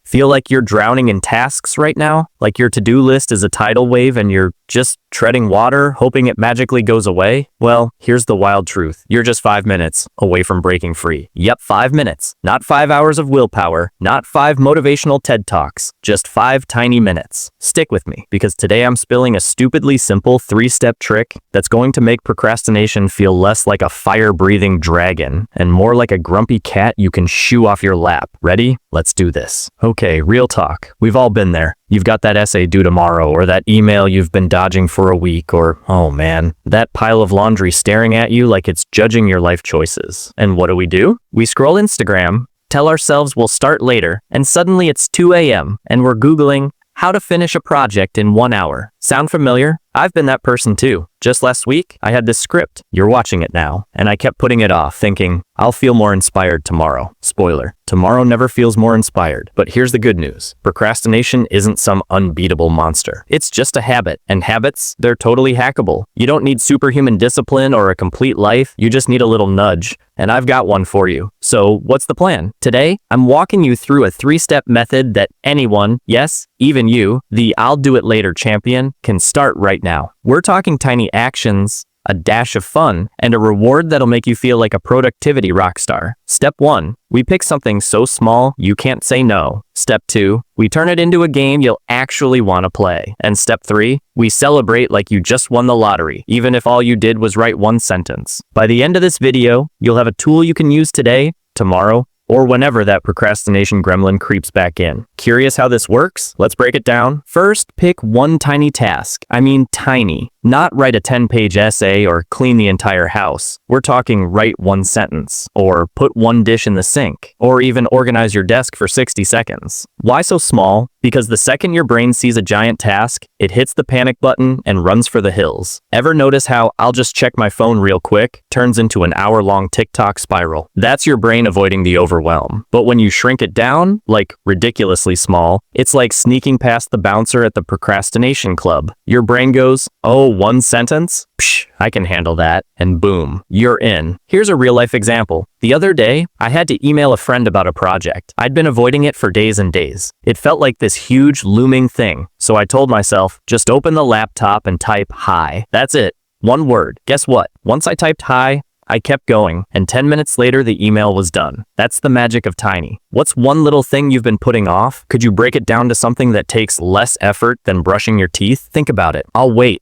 Feel like you're drowning in tasks right now? Like your to-do list is a tidal wave and you're just treading water, hoping it magically goes away? Well, here's the wild truth. You're just 5 minutes away from breaking free. Yep, 5 minutes. Not 5 hours of willpower, not 5 motivational TED Talks, just 5 tiny minutes. Stick with me, because today I'm spilling a stupidly simple 3-step trick that's going to make procrastination feel less like a fire-breathing dragon and more like a grumpy cat you can shoo off your lap. Ready? Let's do this. Okay, real talk. We've all been there. You've got that essay due tomorrow, or that email you've been dodging for a week, or, oh man, that pile of laundry staring at you like it's judging your life choices. And what do? We scroll Instagram, tell ourselves we'll start later, and suddenly it's 2 a.m. and we're Googling how to finish a project in 1 hour. Sound familiar? I've been that person too. Just last week, I had this script. You're watching it now. And I kept putting it off, thinking, I'll feel more inspired tomorrow. Spoiler, tomorrow never feels more inspired. But here's the good news. Procrastination isn't some unbeatable monster. It's just a habit. And habits, they're totally hackable. You don't need superhuman discipline or a complete life. You just need a little nudge. And I've got one for you. So what's the plan? Today, I'm walking you through a 3-step method that anyone, yes, even you, the I'll do it later champion, can start right now. We're talking tiny actions, a dash of fun, and a reward that'll make you feel like a productivity rock star. Step 1, we pick something so small you can't say no. Step 2, we turn it into a game you'll actually want to play. And step 3, we celebrate like you just won the lottery, even if all you did was write 1 sentence. By the end of this video, you'll have a tool you can use today, tomorrow, or whenever that procrastination gremlin creeps back in. Curious how this works? Let's break it down. First, pick one tiny task. I mean tiny. Not write a 10-page essay or clean the entire house. We're talking write 1 sentence, or put 1 dish in the sink, or even organize your desk for 60 seconds. Why so small? Because the second your brain sees a giant task, it hits the panic button and runs for the hills. Ever notice how I'll just check my phone real quick turns into an hour-long TikTok spiral? That's your brain avoiding the overwhelm. But when you shrink it down, like ridiculously small, it's like sneaking past the bouncer at the procrastination club. Your brain goes, oh, 1 sentence? Psh, I can handle that. And boom, you're in. Here's a real-life example. The other day, I had to email a friend about a project. I'd been avoiding it for days and days. It felt like this huge looming thing. So I told myself, just open the laptop and type hi. That's it. 1 word. Guess what? Once I typed hi, I kept going, and 10 minutes later the email was done. That's the magic of tiny. What's one little thing you've been putting off? Could you break it down to something that takes less effort than brushing your teeth? Think about it. I'll wait.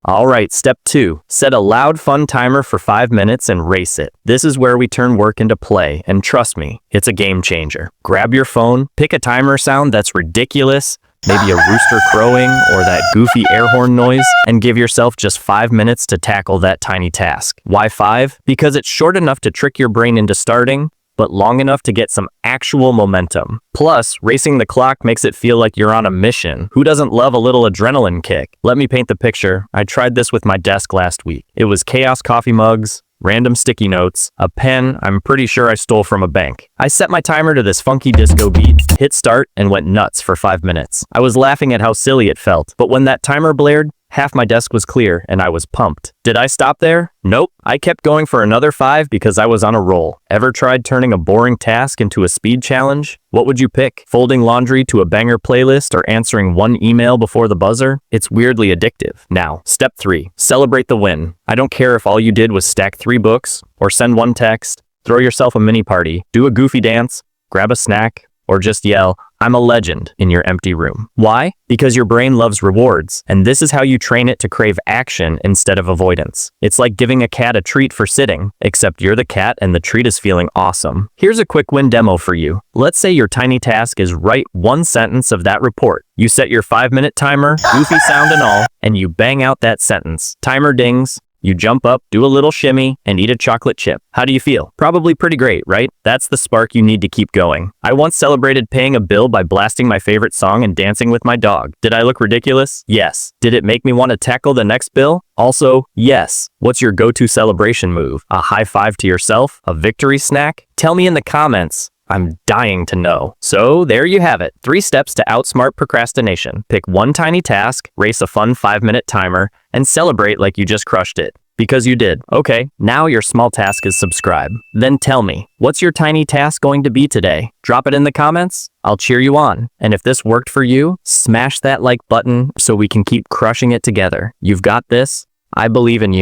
Alright, step 2. Set a loud, fun timer for 5 minutes and race it. This is where we turn work into play, and trust me, it's a game changer. Grab your phone, pick a timer sound that's ridiculous, maybe a rooster crowing or that goofy air horn noise, and give yourself just 5 minutes to tackle that tiny task. Why 5? Because it's short enough to trick your brain into starting, but long enough to get some actual momentum. Plus, racing the clock makes it feel like you're on a mission. Who doesn't love a little adrenaline kick? Let me paint the picture. I tried this with my desk last week. It was chaos coffee mugs, random sticky notes, a pen I'm pretty sure I stole from a bank. I set my timer to this funky disco beat, hit start, and went nuts for 5 minutes. I was laughing at how silly it felt, but when that timer blared, half my desk was clear and I was pumped. Did I stop there? Nope. I kept going for another 5 because I was on a roll. Ever tried turning a boring task into a speed challenge? What would you pick? Folding laundry to a banger playlist or answering 1 email before the buzzer? It's weirdly addictive. Now, step 3. Celebrate the win. I don't care if all you did was stack 3 books or send 1 text, throw yourself a mini party, do a goofy dance, grab a snack, or just yell, I'm a legend, in your empty room. Why? Because your brain loves rewards, and this is how you train it to crave action instead of avoidance. It's like giving a cat a treat for sitting, except you're the cat and the treat is feeling awesome. Here's a quick win demo for you. Let's say your tiny task is write 1 sentence of that report. You set your 5-minute timer, goofy sound and all, and you bang out that sentence. Timer dings. You jump up, do a little shimmy, and eat a chocolate chip. How do you feel? Probably pretty great, right? That's the spark you need to keep going. I once celebrated paying a bill by blasting my favorite song and dancing with my dog. Did I look ridiculous? Yes. Did it make me want to tackle the next bill? Also, yes. What's your go-to celebration move? A high five to yourself? A victory snack? Tell me in the comments. I'm dying to know. So there you have it. 3 steps to outsmart procrastination. Pick 1 tiny task, race a fun 5-minute timer, and celebrate like you just crushed it. Because you did. Okay, now your small task is subscribe. Then tell me, what's your tiny task going to be today? Drop it in the comments. I'll cheer you on. And if this worked for you, smash that like button so we can keep crushing it together. You've got this. I believe in you.